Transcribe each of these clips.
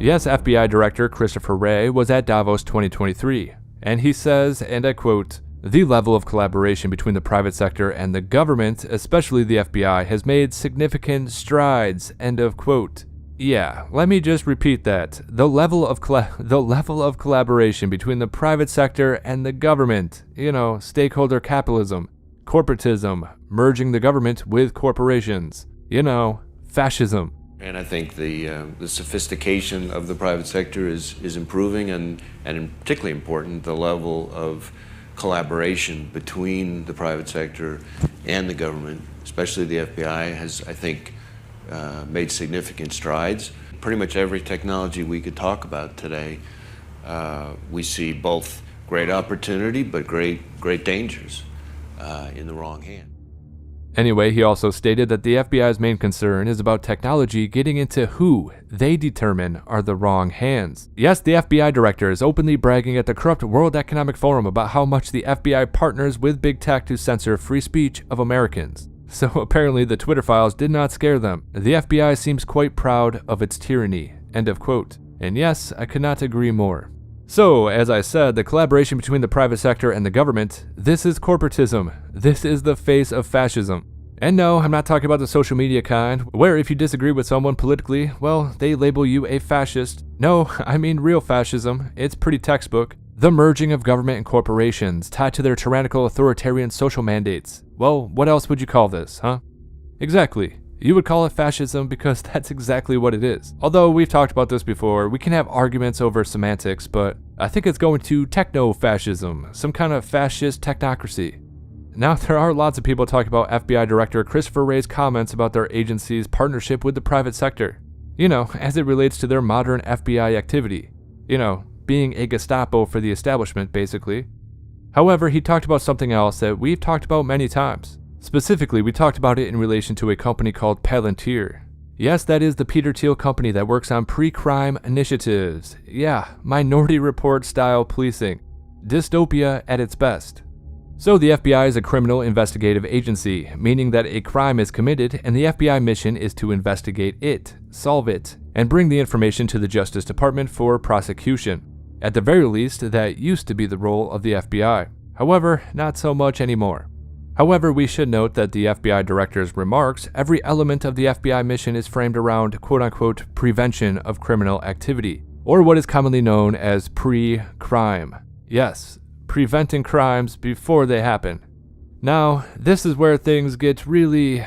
Yes, FBI Director Christopher Wray was at Davos 2023, and he says, and I quote, "The level of collaboration between the private sector and the government, especially the FBI, has made significant strides," end of quote. Yeah, let me just repeat that. The level of collaboration between the private sector and the government, stakeholder capitalism, corporatism, merging the government with corporations, fascism. And I think the sophistication of the private sector is improving, and particularly important, the level of collaboration between the private sector and the government, especially the FBI, has, I think, made significant strides. Pretty much every technology we could talk about today, we see both great opportunity but great dangers in the wrong hand. Anyway, he also stated that the FBI's main concern is about technology getting into who they determine are the wrong hands. Yes, the FBI director is openly bragging at the corrupt World Economic Forum about how much the FBI partners with big tech to censor free speech of Americans. So apparently the Twitter files did not scare them. The FBI seems quite proud of its tyranny, end of quote. And yes, I could not agree more. So, as I said, the collaboration between the private sector and the government, this is corporatism. This is the face of fascism. And no, I'm not talking about the social media kind, where if you disagree with someone politically, well, they label you a fascist. No, I mean real fascism. It's pretty textbook. The merging of government and corporations tied to their tyrannical authoritarian social mandates. Well, what else would you call this, huh? Exactly. You would call it fascism because that's exactly what it is. Although we've talked about this before, we can have arguments over semantics, but I think it's going to techno-fascism, some kind of fascist technocracy. Now, there are lots of people talking about FBI Director Christopher Wray's comments about their agency's partnership with the private sector. As it relates to their modern FBI activity. Being a Gestapo for the establishment, basically. However, he talked about something else that we've talked about many times. Specifically, we talked about it in relation to a company called Palantir. Yes, that is the Peter Thiel company that works on pre-crime initiatives. Yeah, Minority Report style policing. Dystopia at its best. So the FBI is a criminal investigative agency, meaning that a crime is committed and the FBI mission is to investigate it, solve it, and bring the information to the Justice Department for prosecution. At the very least, that used to be the role of the FBI. However, not so much anymore. However, we should note that the FBI director's remarks, every element of the FBI mission is framed around quote-unquote prevention of criminal activity, or what is commonly known as pre-crime. Yes, preventing crimes before they happen. Now, this is where things get really,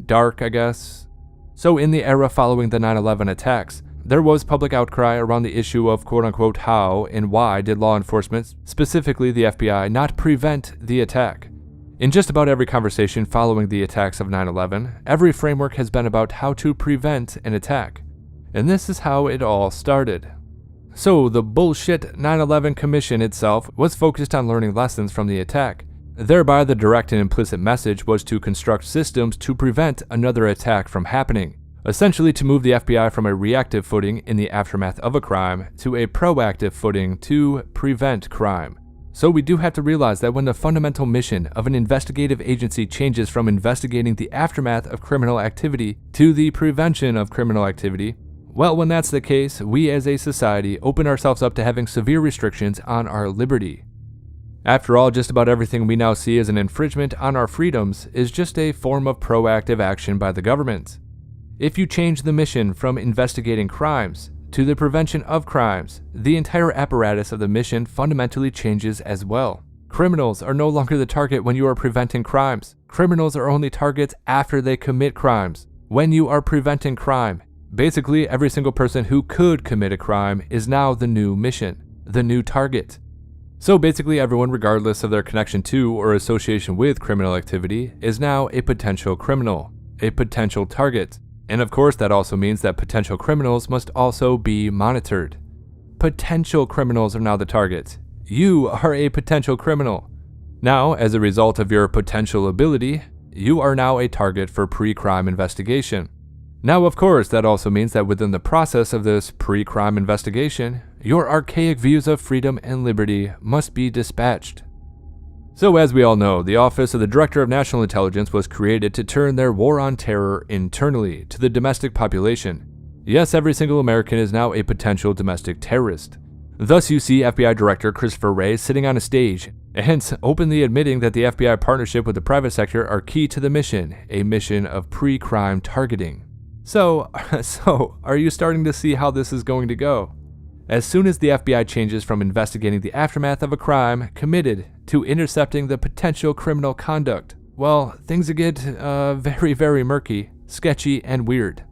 dark, I guess. So in the era following the 9/11 attacks, there was public outcry around the issue of quote-unquote how and why did law enforcement, specifically the FBI, not prevent the attack. In just about every conversation following the attacks of 9/11, every framework has been about how to prevent an attack. And this is how it all started. So the bullshit 9/11 Commission itself was focused on learning lessons from the attack. Thereby, the direct and implicit message was to construct systems to prevent another attack from happening. Essentially to move the FBI from a reactive footing in the aftermath of a crime to a proactive footing to prevent crime. So we do have to realize that when the fundamental mission of an investigative agency changes from investigating the aftermath of criminal activity to the prevention of criminal activity, well, when that's the case, we as a society open ourselves up to having severe restrictions on our liberty. After all, just about everything we now see as an infringement on our freedoms is just a form of proactive action by the government. If you change the mission from investigating crimes to the prevention of crimes, the entire apparatus of the mission fundamentally changes as well. Criminals are no longer the target when you are preventing crimes. Criminals are only targets after they commit crimes. When you are preventing crime, basically every single person who could commit a crime is now the new mission, the new target. So basically everyone, regardless of their connection to or association with criminal activity, is now a potential criminal, a potential target. And of course, that also means that potential criminals must also be monitored. Potential criminals are now the target. You are a potential criminal. Now, as a result of your potential ability, you are now a target for pre-crime investigation. Now, of course, that also means that within the process of this pre-crime investigation, your archaic views of freedom and liberty must be dispatched. So as we all know, the Office of the Director of National Intelligence was created to turn their war on terror internally to the domestic population. Yes, every single American is now a potential domestic terrorist. Thus, you see FBI Director Christopher Wray sitting on a stage and openly admitting that the FBI partnership with the private sector are key to the mission, a mission of pre-crime targeting. So, are you starting to see how this is going to go? As soon as the FBI changes from investigating the aftermath of a crime committed to intercepting the potential criminal conduct, well, things get very, very murky, sketchy, and weird.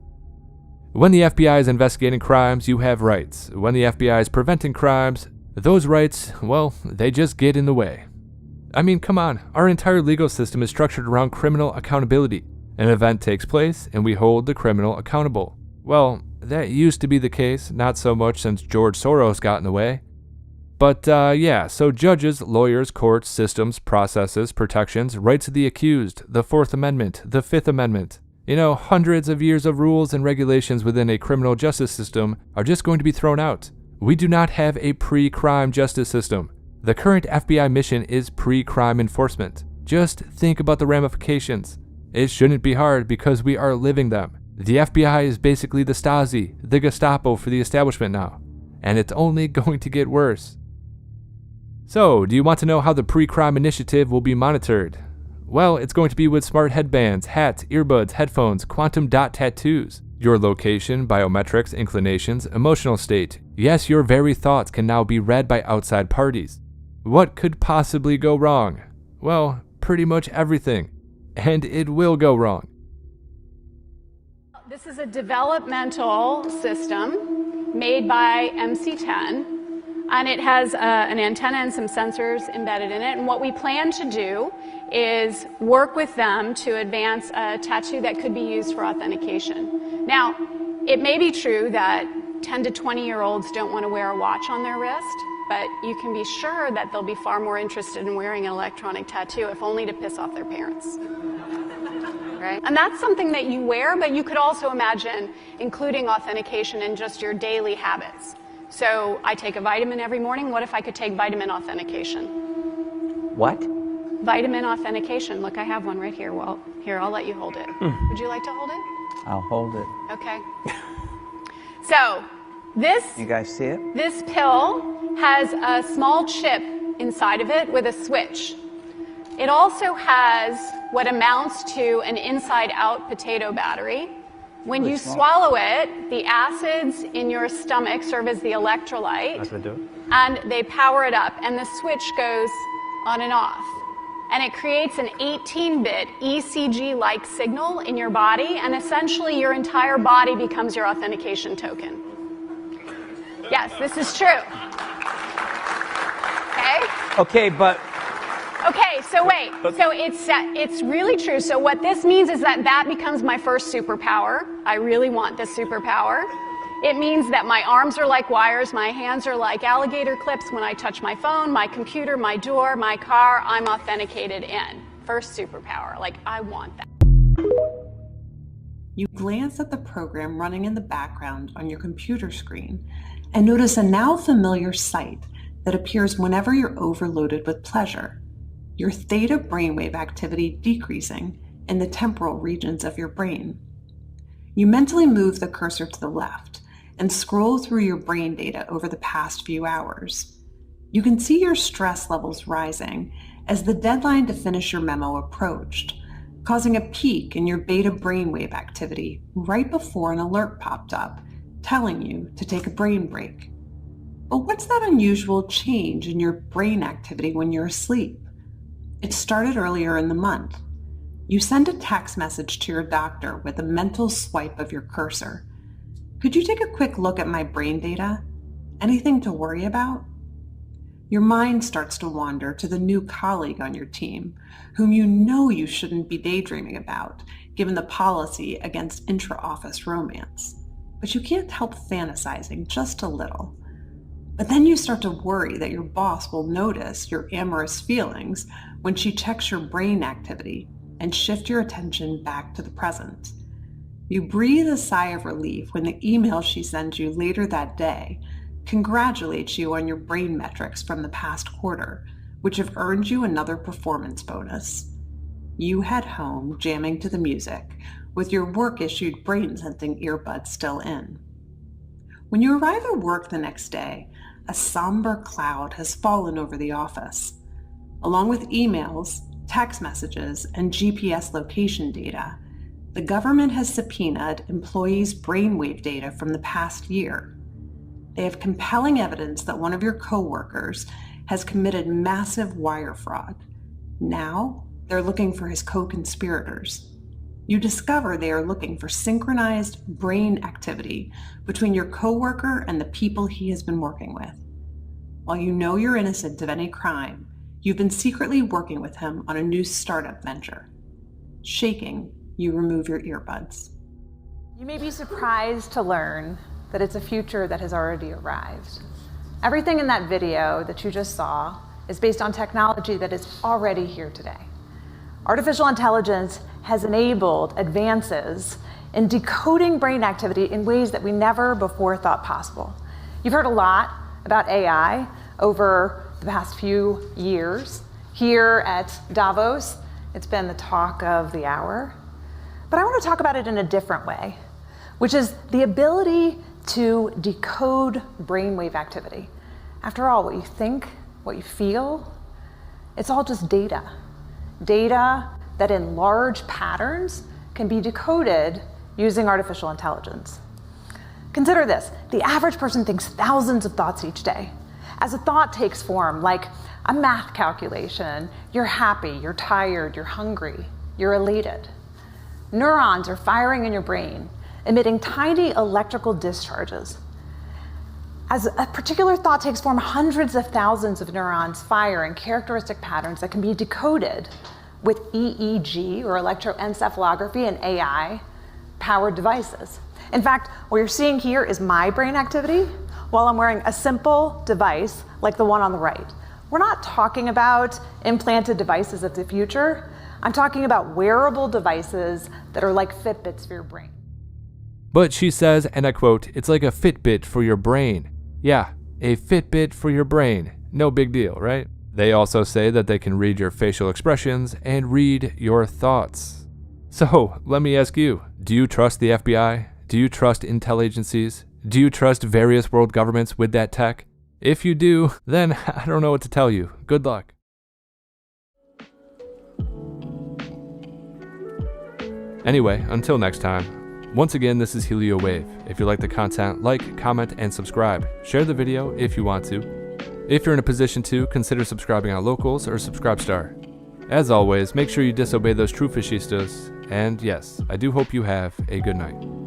When the FBI is investigating crimes, you have rights. When the FBI is preventing crimes, those rights, well, they just get in the way. I mean, come on, our entire legal system is structured around criminal accountability. An event takes place, and we hold the criminal accountable. Well, that used to be the case, not so much since George Soros got in the way. But yeah, so judges, lawyers, courts, systems, processes, protections, rights of the accused, the Fourth Amendment, the Fifth Amendment. Hundreds of years of rules and regulations within a criminal justice system are just going to be thrown out. We do not have a pre-crime justice system. The current FBI mission is pre-crime enforcement. Just think about the ramifications. It shouldn't be hard because we are living them. The FBI is basically the Stasi, the Gestapo for the establishment now, and it's only going to get worse. So, do you want to know how the pre-crime initiative will be monitored? Well, it's going to be with smart headbands, hats, earbuds, headphones, quantum dot tattoos. Your location, biometrics, inclinations, emotional state. Yes, your very thoughts can now be read by outside parties. What could possibly go wrong? Well, pretty much everything. And it will go wrong. This is a developmental system made by MC10. And it has an antenna and some sensors embedded in it. And what we plan to do is work with them to advance a tattoo that could be used for authentication. Now, it may be true that 10 to 20-year-olds don't want to wear a watch on their wrist, but you can be sure that they'll be far more interested in wearing an electronic tattoo, if only to piss off their parents. Right? And that's something that you wear, but you could also imagine including authentication in just your daily habits. So I take a vitamin every morning. What if I could take vitamin authentication? What? Vitamin authentication. Look, I have one right here. Well, here, I'll let you hold it. Would you like to hold it? I'll hold it. Okay. So this... You guys see it? This pill has a small chip inside of it with a switch. It also has what amounts to an inside-out potato battery. When you swallow it, the acids in your stomach serve as the electrolyte, and they power it up, and the switch goes on and off. And it creates an 18-bit ECG-like signal in your body, and essentially your entire body becomes your authentication token. Yes, this is true. Okay? Okay, but... Okay, so wait. So it's really true. So what this means is that becomes my first superpower. I really want this superpower. It means that my arms are like wires, my hands are like alligator clips. When I touch my phone, my computer, my door, my car, I'm authenticated in. First superpower. Like, I want that. You glance at the program running in the background on your computer screen and notice a now familiar sight that appears whenever you're overloaded with pleasure. Your theta brainwave activity decreasing in the temporal regions of your brain. You mentally move the cursor to the left and scroll through your brain data over the past few hours. You can see your stress levels rising as the deadline to finish your memo approached, causing a peak in your beta brainwave activity right before an alert popped up, telling you to take a brain break. But what's that unusual change in your brain activity when you're asleep? It started earlier in the month. You send a text message to your doctor with a mental swipe of your cursor. Could you take a quick look at my brain data? Anything to worry about? Your mind starts to wander to the new colleague on your team, whom you know you shouldn't be daydreaming about, given the policy against intra-office romance. But you can't help fantasizing just a little. But then you start to worry that your boss will notice your amorous feelings when she checks your brain activity and shift your attention back to the present. You breathe a sigh of relief when the email she sends you later that day congratulates you on your brain metrics from the past quarter, which have earned you another performance bonus. You head home jamming to the music, with your work-issued brain-sensing earbuds still in. When you arrive at work the next day, a somber cloud has fallen over the office. Along with emails, text messages, and GPS location data, the government has subpoenaed employees' brainwave data from the past year. They have compelling evidence that one of your coworkers has committed massive wire fraud. Now, they're looking for his co-conspirators. You discover they are looking for synchronized brain activity between your coworker and the people he has been working with. While you know you're innocent of any crime, you've been secretly working with him on a new startup venture. Shaking, you remove your earbuds. You may be surprised to learn that it's a future that has already arrived. Everything in that video that you just saw is based on technology that is already here today. Artificial intelligence has enabled advances in decoding brain activity in ways that we never before thought possible. You've heard a lot about AI over the past few years. Here at Davos, it's been the talk of the hour. But I want to talk about it in a different way, which is the ability to decode brainwave activity. After all, what you think, what you feel, it's all just data. Data that in large patterns can be decoded using artificial intelligence. Consider this, the average person thinks thousands of thoughts each day. As a thought takes form, like a math calculation, you're happy, you're tired, you're hungry, you're elated. Neurons are firing in your brain, emitting tiny electrical discharges. As a particular thought takes form, hundreds of thousands of neurons fire in characteristic patterns that can be decoded with EEG, or electroencephalography, and AI-powered devices. In fact, what you're seeing here is my brain activity while I'm wearing a simple device like the one on the right. We're not talking about implanted devices of the future. I'm talking about wearable devices that are like Fitbits for your brain. But she says, and I quote, "It's like a Fitbit for your brain." Yeah, a Fitbit for your brain. No big deal, right? They also say that they can read your facial expressions and read your thoughts. So, let me ask you, do you trust the FBI? Do you trust intel agencies? Do you trust various world governments with that tech? If you do, then I don't know what to tell you. Good luck. Anyway, until next time. Once again, this is HelioWave. If you like the content, like, comment, and subscribe. Share the video if you want to. If you're in a position to, consider subscribing on Locals or Subscribestar. As always, make sure you disobey those true fascistas, and yes, I do hope you have a good night.